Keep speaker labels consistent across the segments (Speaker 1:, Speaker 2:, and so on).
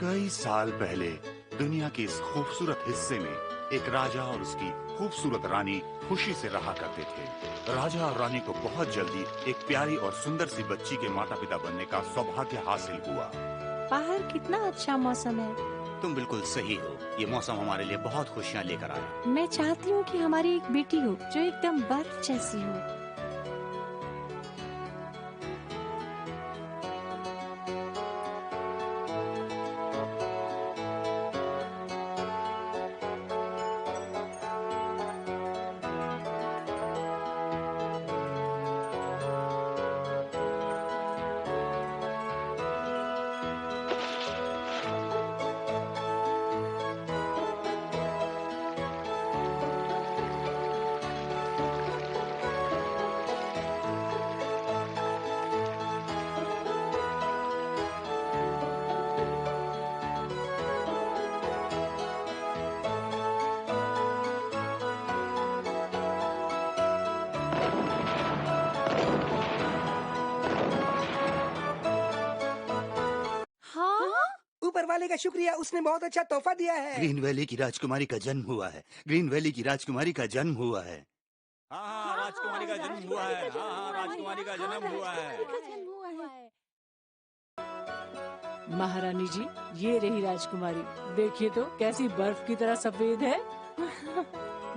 Speaker 1: कई साल पहले दुनिया के इस खूबसूरत हिस्से में एक राजा और उसकी खूबसूरत रानी खुशी से रहा करते थे। राजा और रानी को बहुत जल्दी एक प्यारी और सुंदर सी बच्ची के माता पिता बनने का सौभाग्य हासिल हुआ।
Speaker 2: बाहर कितना अच्छा मौसम है।
Speaker 3: तुम बिल्कुल सही हो, ये मौसम हमारे लिए बहुत खुशियाँ लेकर आया।
Speaker 2: मैं चाहती हूँ कि हमारी एक बेटी हो जो एकदम बर्फ जैसी हो।
Speaker 4: ऊपर वाले का शुक्रिया, उसने बहुत अच्छा तोहफा दिया है।
Speaker 1: ग्रीन वैली की राजकुमारी का जन्म हुआ है। ग्रीन वैली की राजकुमारी का जन्म हुआ है।
Speaker 3: हाँ, राजकुमारी का जन्म हुआ है। हाँ, राजकुमारी का जन्म हुआ है।
Speaker 5: महारानी जी, ये रही राजकुमारी। देखिए तो कैसी बर्फ की तरह सफेद है।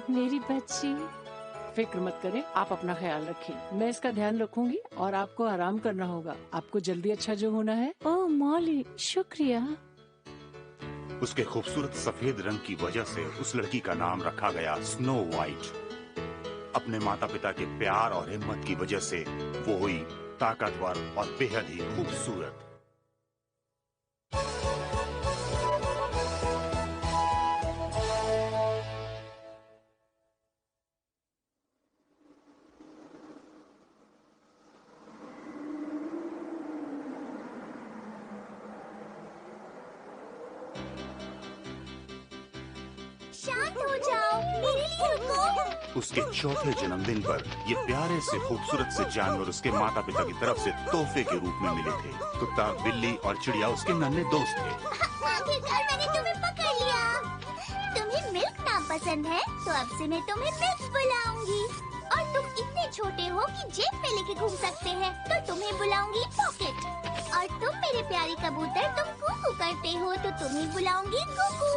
Speaker 2: मेरी बच्ची।
Speaker 5: फिक्र मत करें, आप अपना ख्याल रखें। मैं इसका ध्यान रखूंगी और आपको आराम करना होगा। आपको जल्दी अच्छा जो होना है।
Speaker 2: ओह मॉली, शुक्रिया।
Speaker 1: उसके खूबसूरत सफेद रंग की वजह से उस लड़की का नाम रखा गया स्नो वाइट। अपने माता पिता के प्यार और हिम्मत की वजह से वो हुई ताकतवर और बेहद ही खूबसूरत।
Speaker 6: शांत हो जाओ, मेरे लिए रुको।
Speaker 1: उसके चौथे जन्मदिन पर ये प्यारे से खूबसूरत से जानवर उसके माता पिता की तरफ से तोहफे के रूप में मिले थे। कुत्ता, बिल्ली और चिड़िया उसके नन्हे दोस्त थे।
Speaker 6: आखिरकार मैंने तुम्हें पकड़ लिया। तुम्हें मिल्क नाम पसंद है, तो अब से मैं तुम्हें मिल्क बुलाऊंगी। और तुम इतने छोटे हो कि जेब में लेके घूम सकते हैं, तो तुम्हें बुलाऊंगी पॉकेट। और तुम मेरे प्यारे कबूतर, तुम कूकू करते हो, तो तुम्हें बुलाऊंगी कुकू।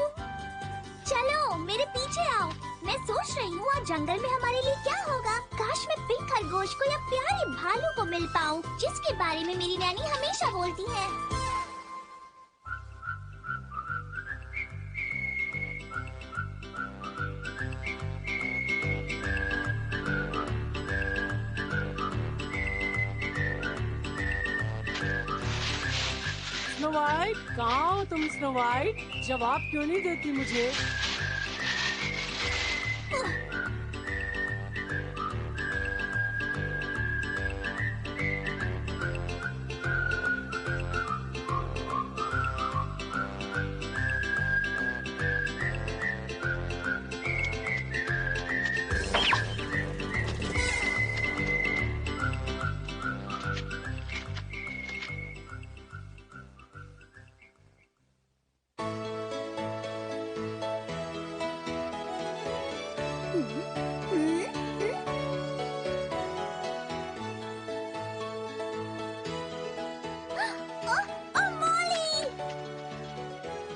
Speaker 6: चलो मेरे पीछे आओ। मैं सोच रही हूँ आज जंगल में हमारे लिए क्या होगा। काश मैं पिंक खरगोश को या प्यारे भालू को मिल पाऊँ, जिसके बारे में मेरी नानी हमेशा बोलती है।
Speaker 5: स्नो वाइट, कहाँ हो तुम स्नो वाइट? जवाब क्यों नहीं देती मुझे?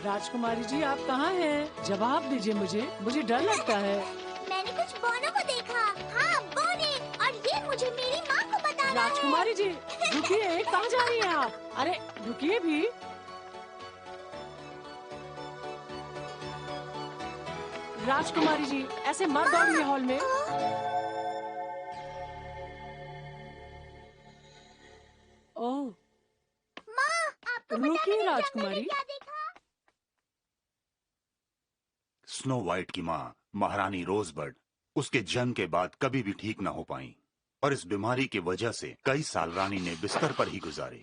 Speaker 5: राजकुमारी जी, आप कहाँ हैं? जवाब दीजिए मुझे डर लगता है।
Speaker 6: मैंने कुछ बोनो को देखा। हाँ, बोने। और ये मुझे मेरी माँ को बताना है।
Speaker 5: राजकुमारी जी, रुकिए, कहाँ जा रही हैं आप? अरे रुकिए भी। राजकुमारी जी, ऐसे मत दौड़िए हॉल में। ओह,
Speaker 6: माँ, आपको पता
Speaker 5: रुकिए
Speaker 6: नहीं
Speaker 5: राजकुमारी।
Speaker 6: मैंने क्या देखा?
Speaker 1: स्नो वाइट की माँ महारानी रोजबर्ड उसके जन्म के बाद कभी भी ठीक न हो पाई और इस बीमारी की वजह से कई साल रानी ने बिस्तर पर ही गुजारे।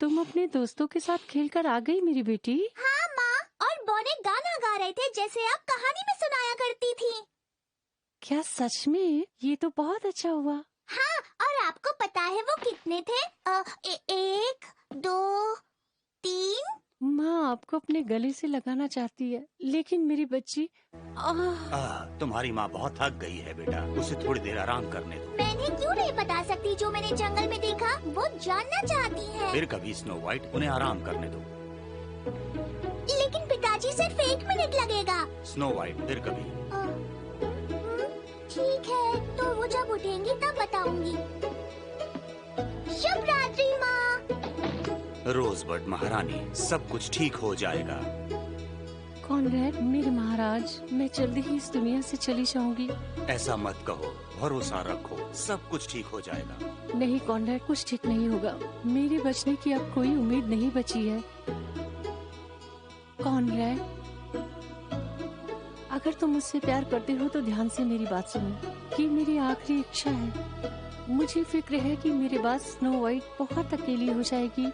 Speaker 2: तुम अपने दोस्तों के साथ खेलकर आ गई मेरी बेटी।
Speaker 6: हाँ माँ, और बोने गाना गा रहे थे जैसे आप कहानी में सुनाया करती थी।
Speaker 2: क्या सच में? ये तो बहुत अच्छा हुआ।
Speaker 6: हाँ, और आपको पता है वो कितने थे? 1, 2, 3,
Speaker 5: माँ आपको अपने गले से लगाना चाहती है, लेकिन मेरी बच्ची
Speaker 1: तुम्हारी माँ बहुत थक गई है बेटा, उसे थोड़ी देर आराम करने दो।
Speaker 6: मैंने क्यों नहीं बता सकती जो मैंने जंगल में देखा? वो जानना चाहती है।
Speaker 1: फिर कभी स्नो वाइट, उन्हें आराम करने दो।
Speaker 6: लेकिन पिताजी सिर्फ 1 मिनट लगेगा।
Speaker 1: स्नो वाइट, फिर कभी।
Speaker 6: ठीक है, तो वो जब उठेंगी तब बताऊंगी। शुभ रात्रि माँ।
Speaker 1: रोजबर्ड महारानी, सब कुछ ठीक हो जाएगा।
Speaker 5: कॉनरैड, मेरे महाराज, मैं जल्दी ही इस दुनिया से चली जाऊंगी।
Speaker 1: ऐसा मत कहो, भरोसा रखो, सब कुछ ठीक हो जाएगा।
Speaker 5: नहीं कॉनरैड, कुछ ठीक नहीं होगा। मेरे बचने की अब कोई उम्मीद नहीं बची है। कॉनरैड, अगर तुम मुझसे प्यार करते हो तो ध्यान से मेरी बात सुनो। कि मेरी आखिरी इच्छा है। मुझे फिक्र है कि मेरे बाद स्नो वाइट बहुत अकेली हो जाएगी।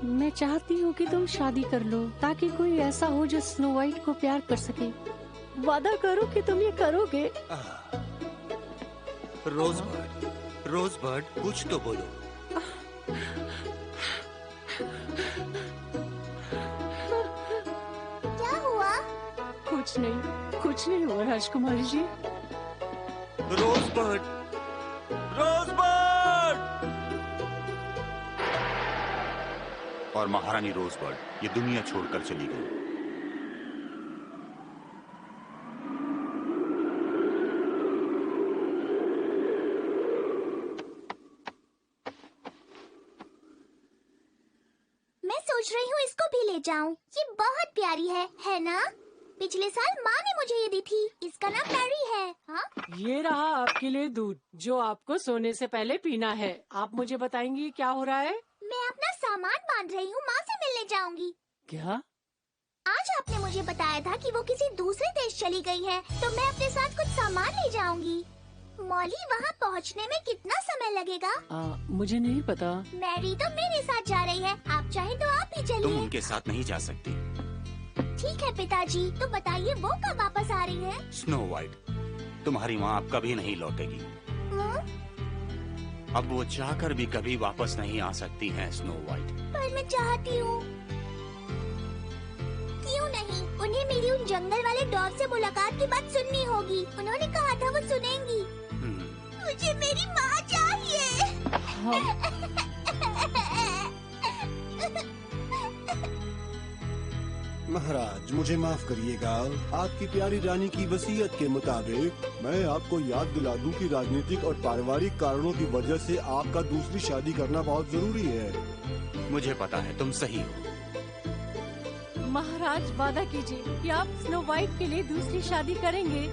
Speaker 5: मैं चाहती हूँ कि तुम शादी कर लो, ताकि कोई ऐसा हो जो स्नो वाइट को प्यार कर सके। वादा करो कि तुम ये करोगे।
Speaker 1: रोजबर्ड, रोजबर्ड, कुछ तो बोलो।
Speaker 6: क्या हुआ?
Speaker 5: कुछ नहीं हुआ राजकुमारी जी।
Speaker 1: रोजबर्ड, रोजबर्ड! और महारानी रोजबर्ड ये दुनिया छोड़कर चली गई।
Speaker 6: मैं सोच रही हूँ इसको भी ले जाऊँ। ये बहुत प्यारी है ना? पिछले साल माँ ने मुझे ये दी थी। इसका नाम पैरी है। हाँ?
Speaker 5: ये रहा आपके लिए दूध, जो आपको सोने से पहले पीना है। आप मुझे बताएंगी क्या हो रहा है?
Speaker 6: मैं अपना सामान बांध रही हूँ, माँ से मिलने जाऊंगी।
Speaker 5: क्या?
Speaker 6: आज आपने मुझे बताया था कि वो किसी दूसरे देश चली गई है, तो मैं अपने साथ कुछ सामान ले जाऊंगी। मॉली, वहाँ पहुँचने में कितना समय लगेगा?
Speaker 5: मुझे नहीं पता।
Speaker 6: मैरी तो मेरे साथ जा रही है। आप चाहे तो आप ही
Speaker 1: तुम
Speaker 6: चलिए।
Speaker 1: उनके साथ नहीं जा सकती।
Speaker 6: ठीक है पिताजी, तो बताइए वो कब वापस आ रही है?
Speaker 1: स्नो वाइट, तुम्हारी माँ अब कभी नहीं लौटेगी। अब वो चाहकर भी कभी वापस नहीं आ सकती हैं स्नो वाइट।
Speaker 6: पर मैं चाहती हूँ। क्यों नहीं? उन्हें मेरी उन जंगल वाले डॉग से मुलाकात की बात सुननी होगी। उन्होंने कहा था वो सुनेंगी। मुझे मेरी माँ चाहिए।
Speaker 7: महाराज, मुझे माफ करिएगा। आपकी प्यारी रानी की वसीयत के मुताबिक मैं आपको याद दिला दूं कि राजनीतिक और पारिवारिक कारणों की वजह से आपका दूसरी शादी करना बहुत जरूरी है।
Speaker 1: मुझे पता है, तुम सही हो।
Speaker 5: महाराज, वादा कीजिए कि आप स्नो वाइट के लिए दूसरी शादी करेंगे।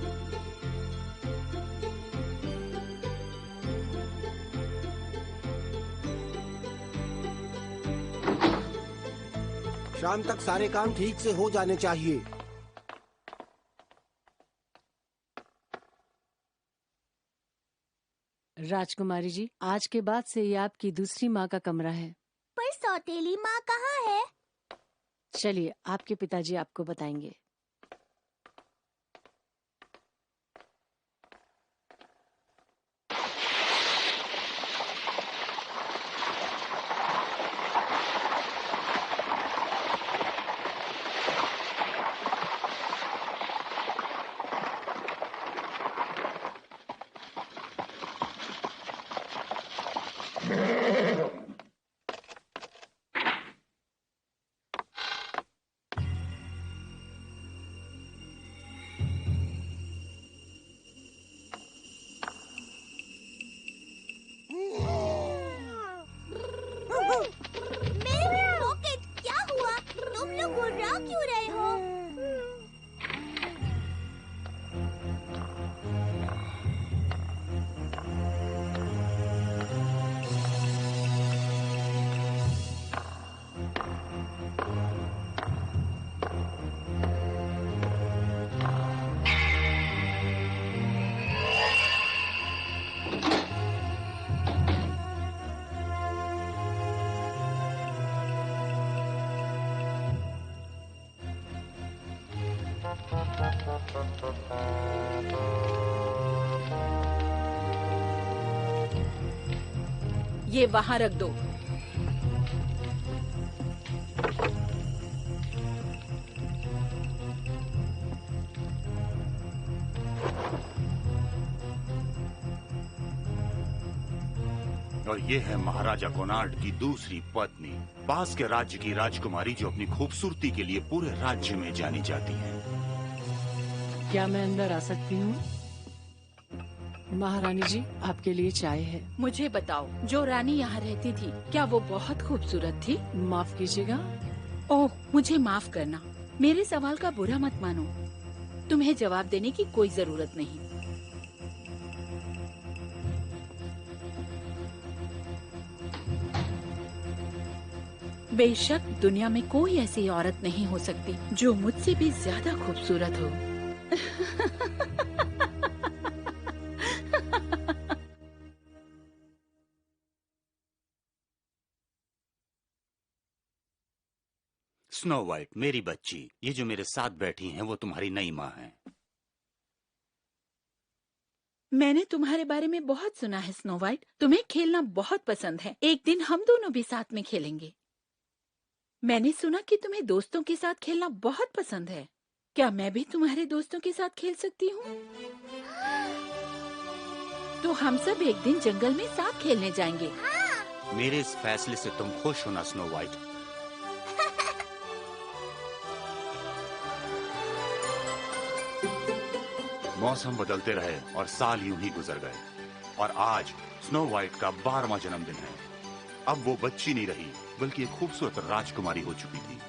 Speaker 7: शाम तक सारे काम ठीक से हो जाने चाहिए।
Speaker 5: राजकुमारी जी, आज के बाद से ये आपकी दूसरी माँ का कमरा है।
Speaker 6: पर सौतेली माँ कहाँ है?
Speaker 5: चलिए, आपके पिताजी आपको बताएंगे।
Speaker 6: मेरे पॉकेट, क्या हुआ? तुम लोग गुर्रा क्यों रहे हो?
Speaker 8: ये वहाँ रख दो।
Speaker 1: और ये है महाराजा कोनार्ड की दूसरी पत्नी, पास के राज्य की राजकुमारी जो अपनी खूबसूरती के लिए पूरे राज्य में जानी जाती है।
Speaker 5: क्या मैं अंदर आ सकती हूँ? महारानी जी, आपके लिए चाय है।
Speaker 8: मुझे बताओ, जो रानी यहाँ रहती थी क्या वो बहुत खूबसूरत थी?
Speaker 5: माफ कीजिएगा।
Speaker 8: ओह, मुझे माफ करना, मेरे सवाल का बुरा मत मानो। तुम्हें जवाब देने की कोई जरूरत नहीं। बेशक दुनिया में कोई ऐसी औरत नहीं हो सकती जो मुझसे भी ज्यादा खूबसूरत हो।
Speaker 1: स्नो वाइट, मेरी बच्ची, ये जो मेरे साथ बैठी हैं वो तुम्हारी नई माँ हैं।
Speaker 8: मैंने तुम्हारे बारे में बहुत सुना है स्नो वाइट, तुम्हें खेलना बहुत पसंद है। एक दिन हम दोनों भी साथ में खेलेंगे। मैंने सुना कि तुम्हें दोस्तों के साथ खेलना बहुत पसंद है। क्या मैं भी तुम्हारे दोस्तों के साथ खेल सकती हूँ? तो हम सब एक दिन जंगल में साथ खेलने जाएंगे।
Speaker 1: मेरे इस फैसले से तुम खुश हो ना स्नो वाइट? मौसम बदलते रहे और साल यूं ही गुजर गए और आज स्नो वाइट का 12वां जन्मदिन है। अब वो बच्ची नहीं रही बल्कि एक खूबसूरत राजकुमारी हो चुकी थी।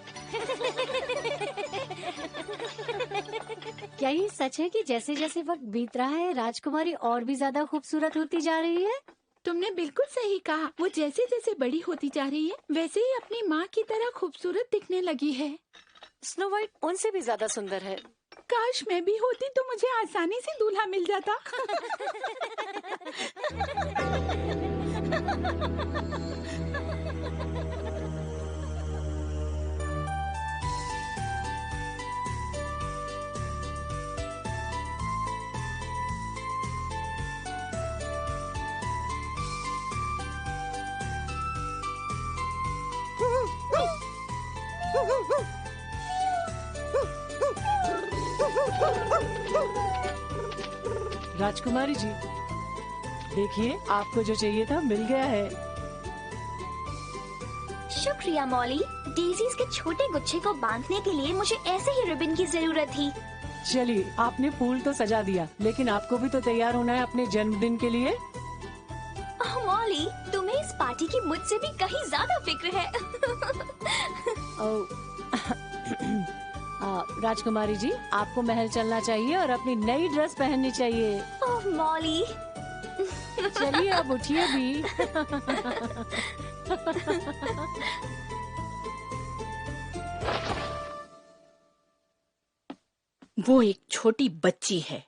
Speaker 2: क्या ये सच है कि जैसे जैसे वक्त बीत रहा है राजकुमारी और भी ज्यादा खूबसूरत होती जा रही है?
Speaker 8: तुमने बिल्कुल सही कहा। वो जैसे जैसे बड़ी होती जा रही है वैसे ही अपनी माँ की तरह खूबसूरत दिखने लगी है।
Speaker 5: स्नो वाइट उनसे भी ज्यादा सुंदर है।
Speaker 8: काश मैं भी होती तो मुझे आसानी से दूल्हा मिल जाता।
Speaker 5: राजकुमारी जी, देखिए आपको जो चाहिए था मिल गया है।
Speaker 6: शुक्रिया मॉली। डेजीज के छोटे गुच्छे को बांधने के लिए मुझे ऐसे ही रिबन की जरूरत थी।
Speaker 5: चलिए, आपने फूल तो सजा दिया, लेकिन आपको भी तो तैयार होना है अपने जन्मदिन के लिए।
Speaker 6: ओह मॉली, तुम्हें इस पार्टी की मुझसे भी कहीं ज्यादा फिक्र है।
Speaker 5: राजकुमारी जी, आपको महल चलना चाहिए और अपनी नई ड्रेस पहननी चाहिए।
Speaker 6: ओह मॉली।
Speaker 5: चलिए अब उठिए भी।
Speaker 8: वो एक छोटी बच्ची है,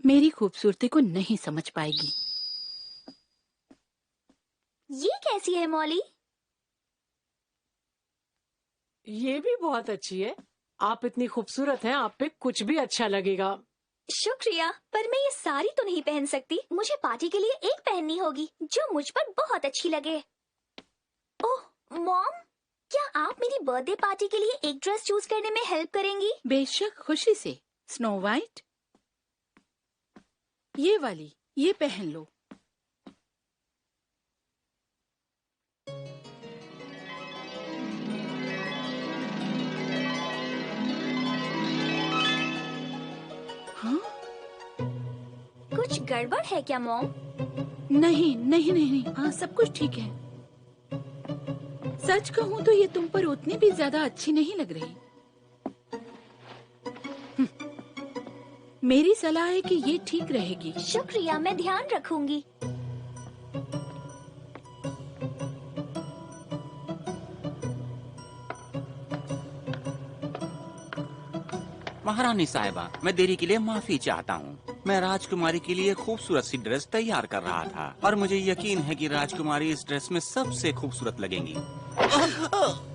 Speaker 8: मेरी खूबसूरती को नहीं समझ पाएगी।
Speaker 6: ये कैसी है मॉली?
Speaker 5: ये भी बहुत अच्छी है। आप इतनी खूबसूरत हैं, आप पे कुछ भी अच्छा लगेगा।
Speaker 6: शुक्रिया, पर मैं ये सारी तो नहीं पहन सकती। मुझे पार्टी के लिए एक पहननी होगी जो मुझ पर बहुत अच्छी लगे। ओह मॉम, क्या आप मेरी बर्थडे पार्टी के लिए एक ड्रेस चूज करने में हेल्प करेंगी?
Speaker 8: बेशक, खुशी से। स्नो वाइट, ये वाली, ये पहन लो। हाँ?
Speaker 6: कुछ गड़बड़ है क्या मॉम?
Speaker 8: नहीं नहीं नहीं नहीं, हाँ सब कुछ ठीक है। सच कहूँ तो ये तुम पर उतनी भी ज्यादा अच्छी नहीं लग रही। मेरी सलाह है कि ये ठीक रहेगी।
Speaker 6: शुक्रिया, मैं ध्यान रखूंगी।
Speaker 3: महारानी साहिबा, मैं देरी के लिए माफी चाहता हूँ। मैं राजकुमारी के लिए खूबसूरत सी ड्रेस तैयार कर रहा था और मुझे यकीन है कि राजकुमारी इस ड्रेस में सबसे खूबसूरत लगेंगी।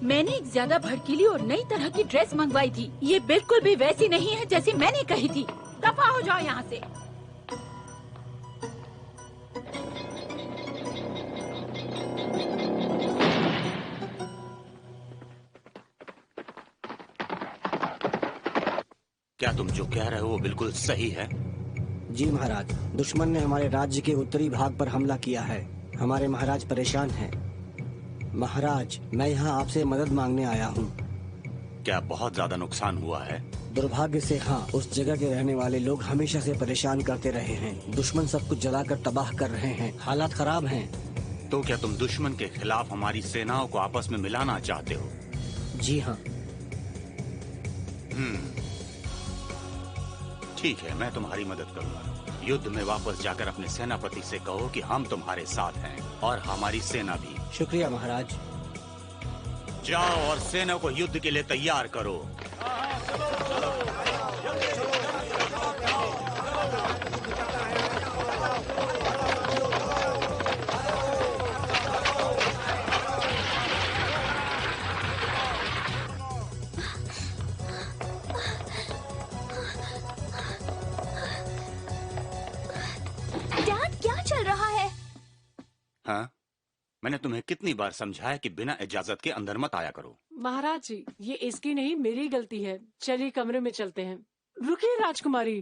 Speaker 8: मैंने एक ज्यादा भड़कीली और नई तरह की ड्रेस मंगवाई थी। ये बिल्कुल भी वैसी नहीं है जैसी मैंने कही थी। दफा हो जाओ यहाँ से।
Speaker 1: क्या तुम जो कह रहे हो वो बिल्कुल सही है?
Speaker 9: जी महाराज, दुश्मन ने हमारे राज्य के उत्तरी भाग पर हमला किया है। हमारे महाराज परेशान हैं। महाराज, मैं यहाँ आपसे मदद मांगने आया हूँ।
Speaker 1: क्या बहुत ज्यादा नुकसान हुआ है?
Speaker 9: दुर्भाग्य से हाँ, उस जगह के रहने वाले लोग हमेशा से परेशान करते रहे हैं। दुश्मन सब कुछ जलाकर तबाह कर रहे हैं। हालात खराब हैं।
Speaker 1: तो क्या तुम दुश्मन के खिलाफ हमारी सेनाओं को आपस में मिलाना चाहते हो?
Speaker 9: जी हाँ।
Speaker 1: ठीक है, मैं तुम्हारी मदद करूंगा। युद्ध में वापस जाकर अपने सेनापति से कहो कि हम तुम्हारे साथ हैं और हमारी सेना भी।
Speaker 9: शुक्रिया महाराज।
Speaker 1: जाओ और सेना को युद्ध के लिए तैयार करो।
Speaker 6: डैड, क्या चल रहा है?
Speaker 1: हाँ, मैंने तुम्हें कितनी बार समझाया कि बिना इजाजत के अंदर मत आया करो।
Speaker 5: महाराज जी, ये इसकी नहीं मेरी गलती है। चलिए कमरे में चलते हैं। रुकिए राजकुमारी।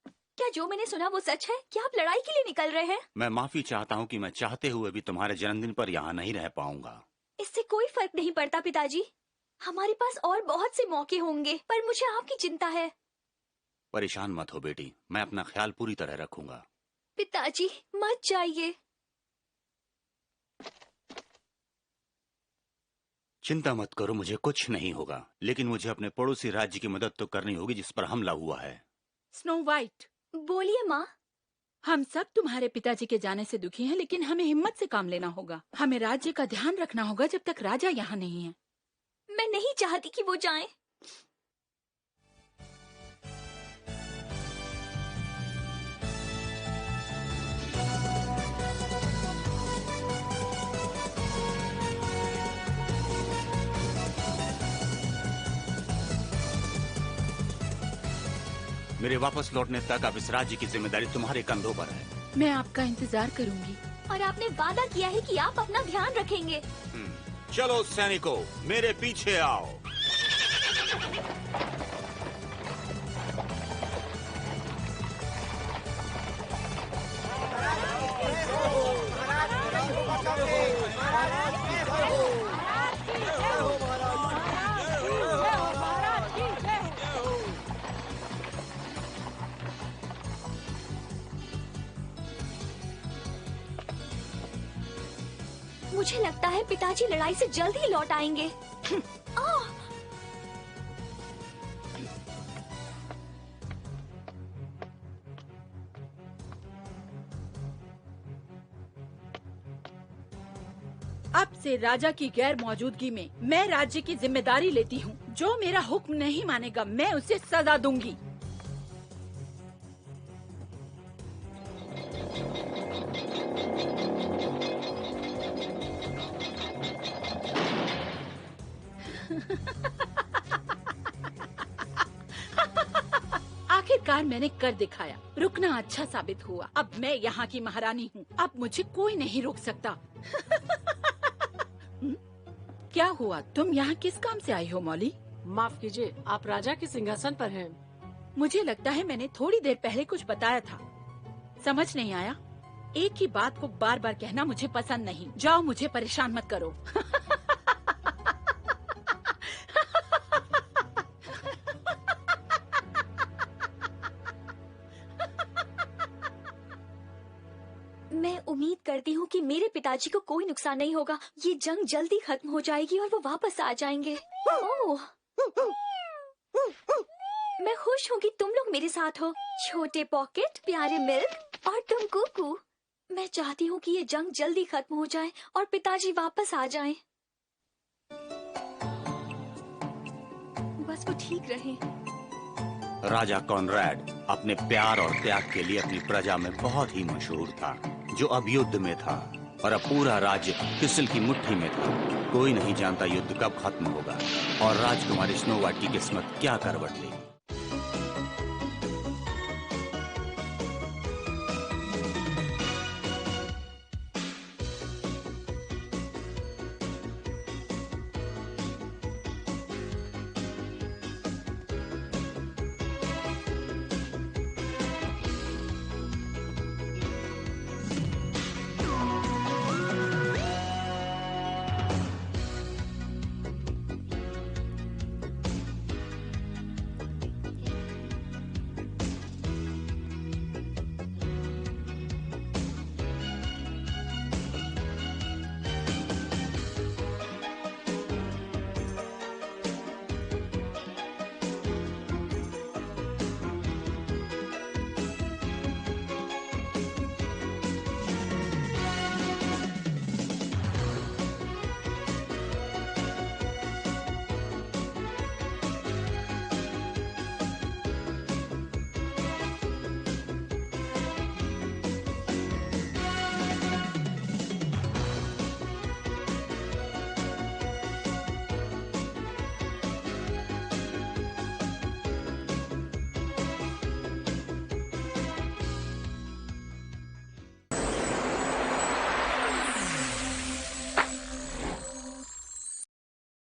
Speaker 6: क्या जो मैंने सुना वो सच है? क्या आप लड़ाई के लिए निकल रहे हैं?
Speaker 1: मैं माफी चाहता हूँ कि मैं चाहते हुए भी तुम्हारे जन्मदिन पर यहाँ नहीं रह पाऊंगा।
Speaker 6: इससे कोई फर्क नहीं पड़ता पिताजी। हमारे पास और बहुत से मौके होंगे, पर मुझे आपकी चिंता है।
Speaker 1: परेशान मत हो बेटी, मैं अपना ख्याल पूरी तरह रखूंगा।
Speaker 6: पिताजी मत जाइए।
Speaker 1: चिंता मत करो, मुझे कुछ नहीं होगा। लेकिन मुझे अपने पड़ोसी राज्य की मदद तो करनी होगी जिस पर हमला हुआ है।
Speaker 8: स्नो वाइट,
Speaker 6: बोलिए माँ।
Speaker 8: हम सब तुम्हारे पिताजी के जाने से दुखी हैं, लेकिन हमें हिम्मत से काम लेना होगा। हमें राज्य का ध्यान रखना होगा जब तक राजा यहाँ नहीं है।
Speaker 6: मैं नहीं चाहती कि वो जाएं।
Speaker 1: मेरे वापस लौटने तक अब इस राज्य की जिम्मेदारी तुम्हारे कंधों पर है।
Speaker 8: मैं आपका इंतजार करूंगी।
Speaker 6: और आपने वादा किया है कि आप अपना ध्यान रखेंगे।
Speaker 1: चलो सैनिकों, मेरे पीछे आओ।
Speaker 6: मुझे लगता है पिताजी लड़ाई से जल्द ही लौट आएंगे।
Speaker 8: अब से राजा की गैर मौजूदगी में मैं राज्य की जिम्मेदारी लेती हूँ। जो मेरा हुक्म नहीं मानेगा मैं उसे सजा दूंगी। आखिरकार मैंने कर दिखाया। रुकना अच्छा साबित हुआ। अब मैं यहाँ की महारानी हूँ। अब मुझे कोई नहीं रोक सकता। क्या हुआ? तुम यहाँ किस काम से आई हो मौली?
Speaker 5: माफ कीजिए, आप राजा के सिंहासन पर हैं।
Speaker 8: मुझे लगता है मैंने थोड़ी देर पहले कुछ बताया था। समझ नहीं आया? एक ही बात को बार बार कहना मुझे पसंद नहीं। जाओ, मुझे परेशान मत करो।
Speaker 6: मैं उम्मीद करती हूँ कि मेरे पिताजी को कोई नुकसान नहीं होगा। ये जंग जल्दी खत्म हो जाएगी और वो वापस आ जाएंगे। ओह, मैं खुश हूँ कि तुम लोग मेरे साथ हो। छोटे पॉकेट, प्यारे मिल्क और तुम कुकू। मैं चाहती हूँ कि ये जंग जल्दी खत्म हो जाए और पिताजी वापस आ जाएं। बस वो ठीक रहे।
Speaker 1: राजा कॉनरैड अपने प्यार और त्याग के लिए अपनी प्रजा में बहुत ही मशहूर था, जो अब युद्ध में था और अब पूरा राज्य क्रिस्टल की मुट्ठी में था। कोई नहीं जानता युद्ध कब खत्म होगा और राजकुमारी स्नो वाइट की किस्मत क्या करवट लेगी।